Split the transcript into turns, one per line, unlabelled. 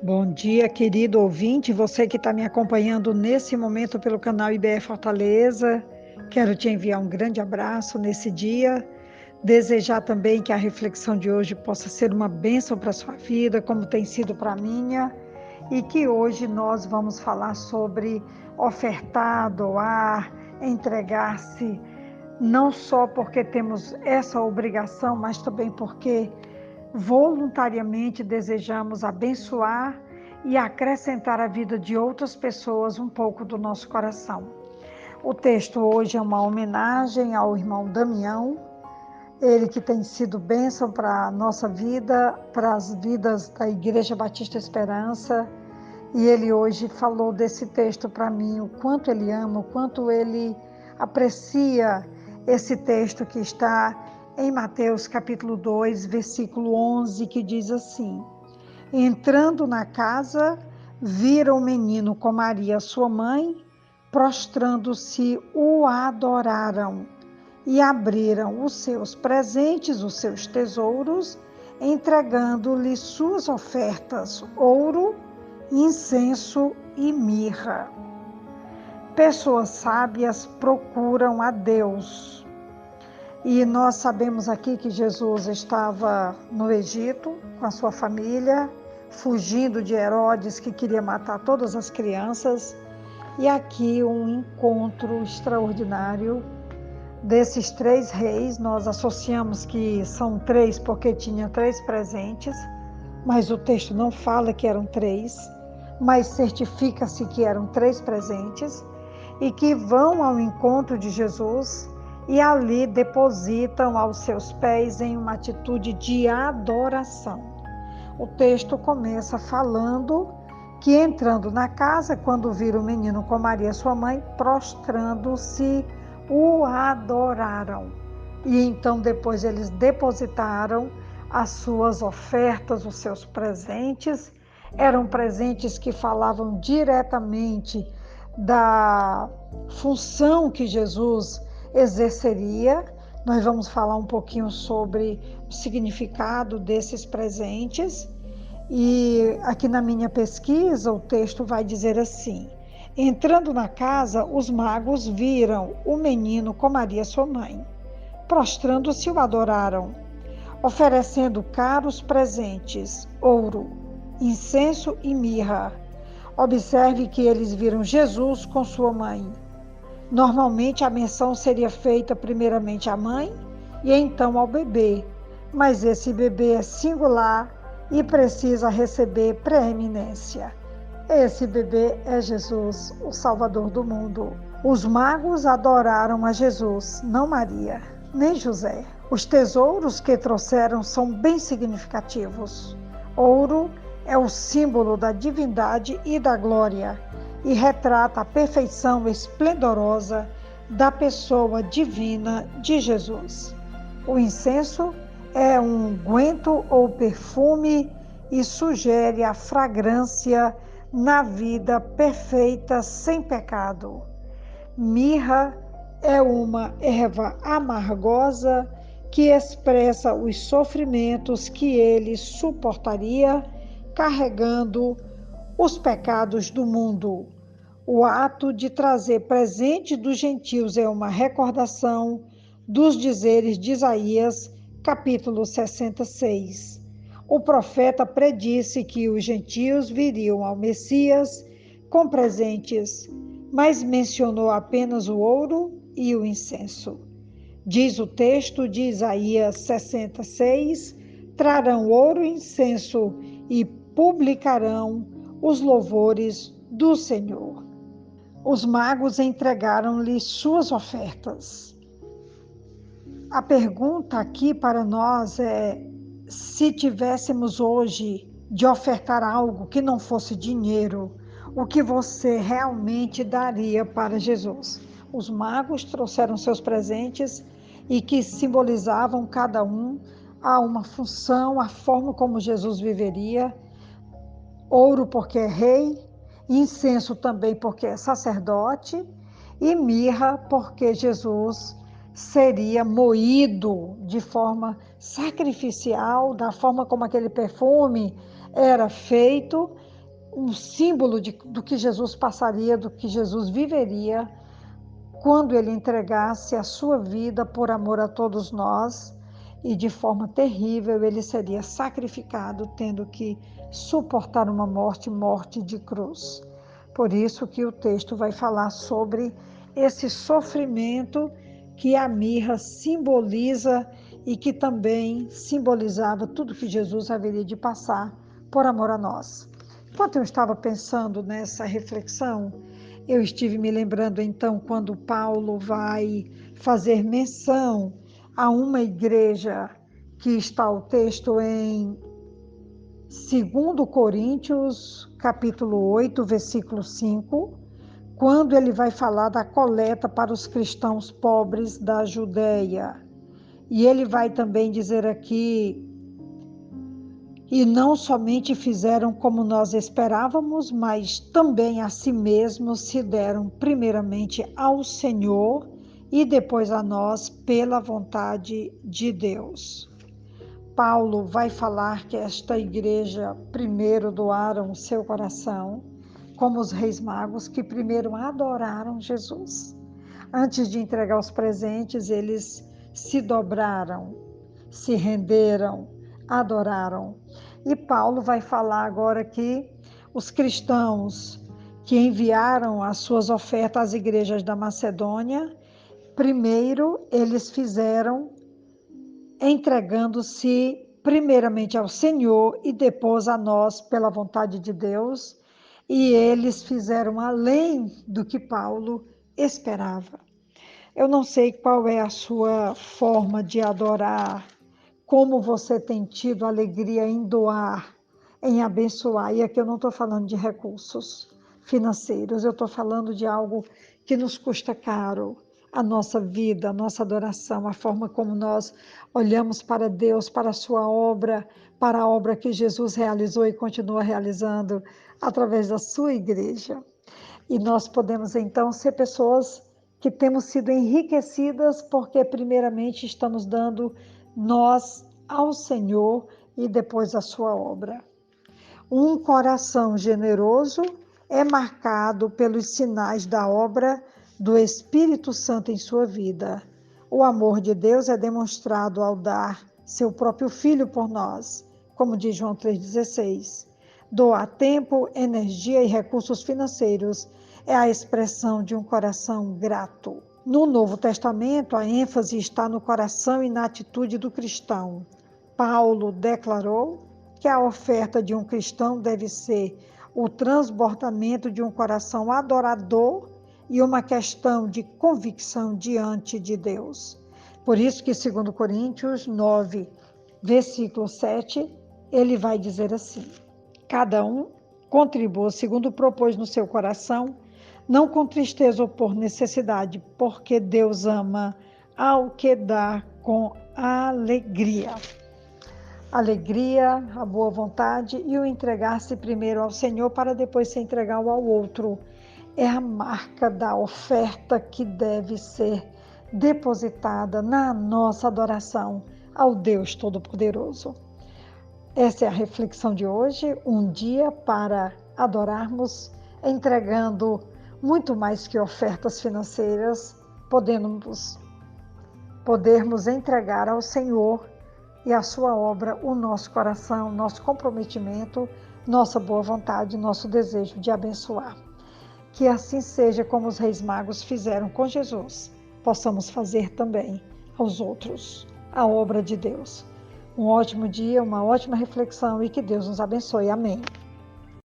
Bom dia, querido ouvinte, você que está me acompanhando nesse momento pelo canal IBE Fortaleza. Quero te enviar um grande abraço nesse dia. Desejar também que a reflexão de hoje possa ser uma bênção para a sua vida, como tem sido para a minha, e que hoje nós vamos falar sobre ofertar, doar, entregar-se, não só porque temos essa obrigação, mas também porque voluntariamente desejamos abençoar e acrescentar à vida de outras pessoas um pouco do nosso coração. O texto hoje é uma homenagem ao irmão Damião, ele que tem sido bênção para a nossa vida, para as vidas da Igreja Batista Esperança, e ele hoje falou desse texto para mim, o quanto ele ama, o quanto ele aprecia esse texto que está em Mateus capítulo 2, versículo 11, que diz assim: Entrando na casa, viram o menino com Maria, sua mãe, prostrando-se, o adoraram e abriram os seus presentes, os seus tesouros, entregando-lhe suas ofertas, ouro, incenso e mirra. Pessoas sábias procuram a Deus. E nós sabemos aqui que Jesus estava no Egito com a sua família, fugindo de Herodes, que queria matar todas as crianças. E aqui um encontro extraordinário desses três reis. Nós associamos que são três porque tinha três presentes, mas o texto não fala que eram três, mas certifica-se que eram três presentes, e que vão ao encontro de Jesus e ali depositam aos seus pés em uma atitude de adoração. O texto começa falando que, entrando na casa, quando viram o menino com Maria, sua mãe, prostrando-se, o adoraram. E então depois eles depositaram as suas ofertas, os seus presentes. Eram presentes que falavam diretamente da função que Jesus exerceria. Nós vamos falar um pouquinho sobre o significado desses presentes. E aqui na minha pesquisa, o texto vai dizer assim: entrando na casa, os magos viram o menino com Maria, sua mãe. Prostrando-se, o adoraram, oferecendo caros presentes, ouro, incenso e mirra. Observe que eles viram Jesus com sua mãe. Normalmente a menção seria feita primeiramente à mãe e então ao bebê, mas esse bebê é singular e precisa receber preeminência. Esse bebê é Jesus, o Salvador do mundo. Os magos adoraram a Jesus, não Maria, nem José. Os tesouros que trouxeram são bem significativos. Ouro é o símbolo da divindade e da glória e retrata a perfeição esplendorosa da pessoa divina de Jesus. O incenso é um unguento ou perfume e sugere a fragrância na vida perfeita sem pecado. Mirra é uma erva amargosa que expressa os sofrimentos que ele suportaria carregando os pecados do mundo. O ato de trazer presente dos gentios é uma recordação dos dizeres de Isaías, capítulo 66. O profeta predisse que os gentios viriam ao Messias com presentes, mas mencionou apenas o ouro e o incenso. Diz o texto de Isaías 66, trarão ouro e incenso e publicarão os louvores do Senhor. Os magos entregaram-lhe suas ofertas. A pergunta aqui para nós é: se tivéssemos hoje de ofertar algo que não fosse dinheiro, o que você realmente daria para Jesus? Os magos trouxeram seus presentes e que simbolizavam cada um a uma função, a forma como Jesus viveria. Ouro porque é rei, incenso também porque é sacerdote, e mirra porque Jesus seria moído de forma sacrificial, da forma como aquele perfume era feito um símbolo do que Jesus passaria, do que Jesus viveria quando ele entregasse a sua vida por amor a todos nós, e de forma terrível ele seria sacrificado, tendo que suportar uma morte de cruz. Por isso que o texto vai falar sobre esse sofrimento que a mirra simboliza e que também simbolizava tudo que Jesus haveria de passar por amor a nós. Enquanto eu estava pensando nessa reflexão, eu estive me lembrando então quando Paulo vai fazer menção a uma igreja, que está o texto em 2 Coríntios, capítulo 8, versículo 5, quando ele vai falar da coleta para os cristãos pobres da Judéia. E ele vai também dizer aqui: e não somente fizeram como nós esperávamos, mas também a si mesmos se deram primeiramente ao Senhor e depois a nós pela vontade de Deus. Paulo vai falar que esta igreja primeiro doaram o seu coração, como os reis magos que primeiro adoraram Jesus. Antes de entregar os presentes, eles se dobraram, se renderam, adoraram. E Paulo vai falar agora que os cristãos que enviaram as suas ofertas às igrejas da Macedônia, primeiro eles fizeram entregando-se primeiramente ao Senhor e depois a nós pela vontade de Deus, e eles fizeram além do que Paulo esperava. Eu não sei qual é a sua forma de adorar, como você tem tido alegria em doar, em abençoar. E aqui eu não estou falando de recursos financeiros, eu estou falando de algo que nos custa caro, a nossa vida, a nossa adoração, a forma como nós olhamos para Deus, para a sua obra, para a obra que Jesus realizou e continua realizando através da sua igreja. E nós podemos então ser pessoas que temos sido enriquecidas porque primeiramente estamos dando nós ao Senhor e depois a sua obra. Um coração generoso é marcado pelos sinais da obra do Espírito Santo em sua vida. O amor de Deus é demonstrado ao dar seu próprio Filho por nós, como diz João 3,16. Doar tempo, energia e recursos financeiros é a expressão de um coração grato. No Novo Testamento, a ênfase está no coração e na atitude do cristão. Paulo declarou que a oferta de um cristão deve ser o transbordamento de um coração adorador e uma questão de convicção diante de Deus. Por isso que, segundo Coríntios 9, versículo 7, ele vai dizer assim: cada um contribua segundo propôs no seu coração, não com tristeza ou por necessidade, porque Deus ama ao que dá com alegria. Alegria, a boa vontade e o entregar-se primeiro ao Senhor para depois se entregar ao outro é a marca da oferta que deve ser depositada na nossa adoração ao Deus Todo-Poderoso. Essa é a reflexão de hoje, um dia para adorarmos, entregando muito mais que ofertas financeiras, podermos entregar ao Senhor e à sua obra o nosso coração, nosso comprometimento, nossa boa vontade, nosso desejo de abençoar. Que assim seja como os reis magos fizeram com Jesus, possamos fazer também aos outros a obra de Deus. Um ótimo dia, uma ótima reflexão e que Deus nos abençoe. Amém.